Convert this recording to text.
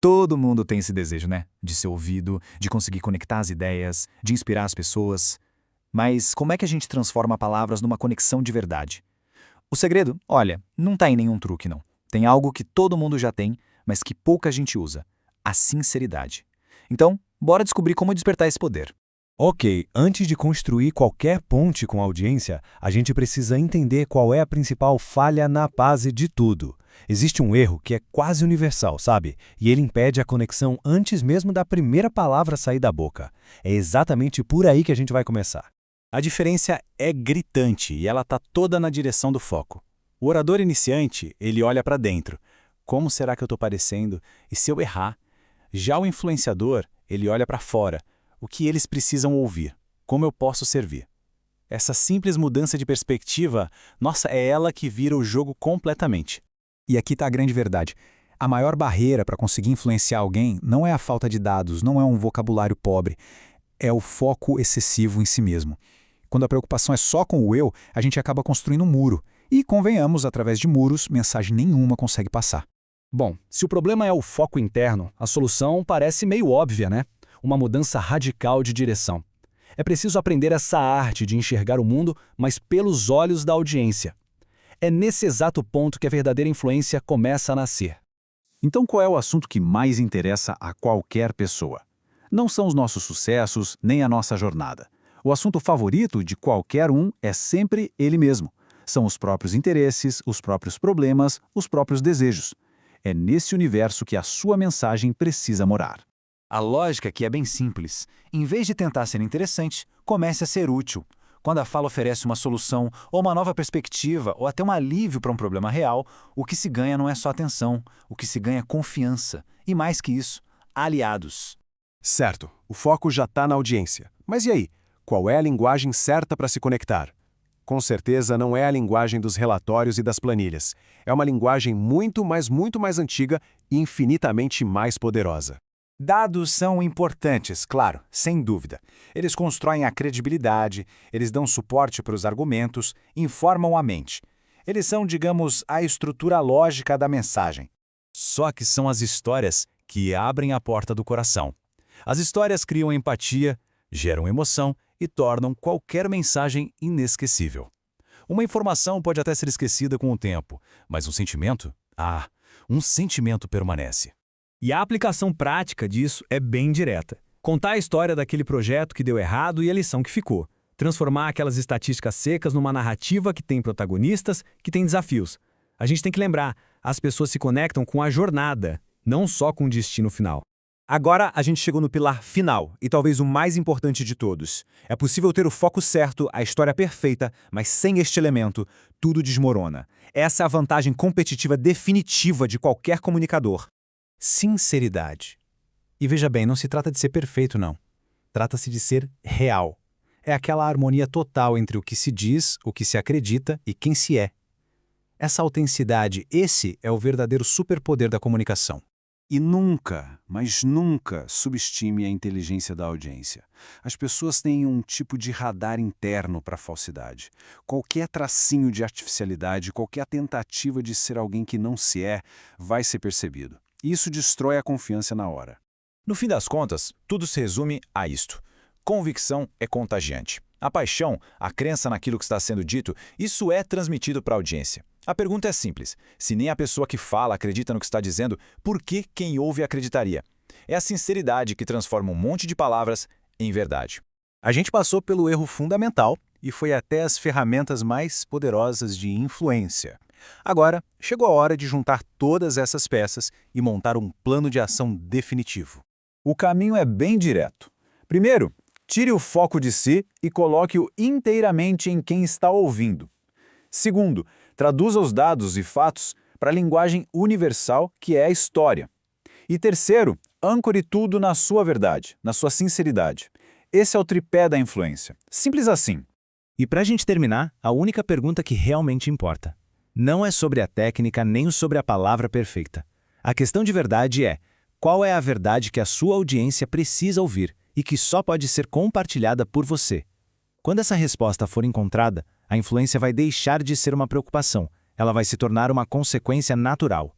Todo mundo tem esse desejo, né? De ser ouvido, de conseguir conectar as ideias, de inspirar as pessoas. Mas como é que a gente transforma palavras numa conexão de verdade? O segredo, olha, não tá em nenhum truque, não. Tem algo que todo mundo já tem, mas que pouca gente usa: a sinceridade. Então, bora descobrir como despertar esse poder. Ok, antes de construir qualquer ponte com a audiência, a gente precisa entender qual é a principal falha na base de tudo. Existe um erro que é quase universal, sabe? E ele impede a conexão antes mesmo da primeira palavra sair da boca. É exatamente por aí que a gente vai começar. A diferença é gritante e ela está toda na direção do foco. O orador iniciante, ele olha para dentro. Como será que eu estou parecendo? E se eu errar? Já o influenciador, ele olha para fora. O que eles precisam ouvir? Como eu posso servir? Essa simples mudança de perspectiva, nossa, é ela que vira o jogo completamente. E aqui está a grande verdade. A maior barreira para conseguir influenciar alguém não é a falta de dados, não é um vocabulário pobre, é o foco excessivo em si mesmo. Quando a preocupação é só com o eu, a gente acaba construindo um muro. E, convenhamos, através de muros, mensagem nenhuma consegue passar. Bom, se o problema é o foco interno, a solução parece meio óbvia, né? Uma mudança radical de direção. É preciso aprender essa arte de enxergar o mundo, mas pelos olhos da audiência. É nesse exato ponto que a verdadeira influência começa a nascer. Então qual é o assunto que mais interessa a qualquer pessoa? Não são os nossos sucessos, nem a nossa jornada. O assunto favorito de qualquer um é sempre ele mesmo. São os próprios interesses, os próprios problemas, os próprios desejos. É nesse universo que a sua mensagem precisa morar. A lógica aqui é bem simples. Em vez de tentar ser interessante, comece a ser útil. Quando a fala oferece uma solução, ou uma nova perspectiva, ou até um alívio para um problema real, o que se ganha não é só atenção, o que se ganha é confiança. E mais que isso, aliados. Certo, o foco já está na audiência. Mas e aí? Qual é a linguagem certa para se conectar? Com certeza não é a linguagem dos relatórios e das planilhas. É uma linguagem muito mais antiga e infinitamente mais poderosa. Dados são importantes, claro, sem dúvida. Eles constroem a credibilidade, eles dão suporte para os argumentos, informam a mente. Eles são, digamos, a estrutura lógica da mensagem. Só que são as histórias que abrem a porta do coração. As histórias criam empatia, geram emoção e tornam qualquer mensagem inesquecível. Uma informação pode até ser esquecida com o tempo, mas um sentimento? Um sentimento permanece. E a aplicação prática disso é bem direta. Contar a história daquele projeto que deu errado e a lição que ficou. Transformar aquelas estatísticas secas numa narrativa que tem protagonistas, que tem desafios. A gente tem que lembrar, as pessoas se conectam com a jornada, não só com o destino final. Agora a gente chegou no pilar final, e talvez o mais importante de todos. É possível ter o foco certo, a história perfeita, mas sem este elemento, tudo desmorona. Essa é a vantagem competitiva definitiva de qualquer comunicador. Sinceridade. E veja bem, não se trata de ser perfeito, não. Trata-se de ser real. É aquela harmonia total entre o que se diz, o que se acredita e quem se é. Essa autenticidade, esse é o verdadeiro superpoder da comunicação. E nunca, mas nunca, subestime a inteligência da audiência. As pessoas têm um tipo de radar interno para a falsidade. Qualquer tracinho de artificialidade, qualquer tentativa de ser alguém que não se é, vai ser percebido. Isso destrói a confiança na hora. No fim das contas, tudo se resume a isto. Convicção é contagiante. A paixão, a crença naquilo que está sendo dito, isso é transmitido para a audiência. A pergunta é simples. Se nem a pessoa que fala acredita no que está dizendo, por que quem ouve acreditaria? É a sinceridade que transforma um monte de palavras em verdade. A gente passou pelo erro fundamental e foi até as ferramentas mais poderosas de influência. Agora, chegou a hora de juntar todas essas peças e montar um plano de ação definitivo. O caminho é bem direto. Primeiro, tire o foco de si e coloque-o inteiramente em quem está ouvindo. Segundo, traduza os dados e fatos para a linguagem universal, que é a história. E terceiro, âncore tudo na sua verdade, na sua sinceridade. Esse é o tripé da influência. Simples assim. E para a gente terminar, a única pergunta que realmente importa. Não é sobre a técnica nem sobre a palavra perfeita. A questão de verdade é, qual é a verdade que a sua audiência precisa ouvir e que só pode ser compartilhada por você? Quando essa resposta for encontrada, a influência vai deixar de ser uma preocupação, ela vai se tornar uma consequência natural.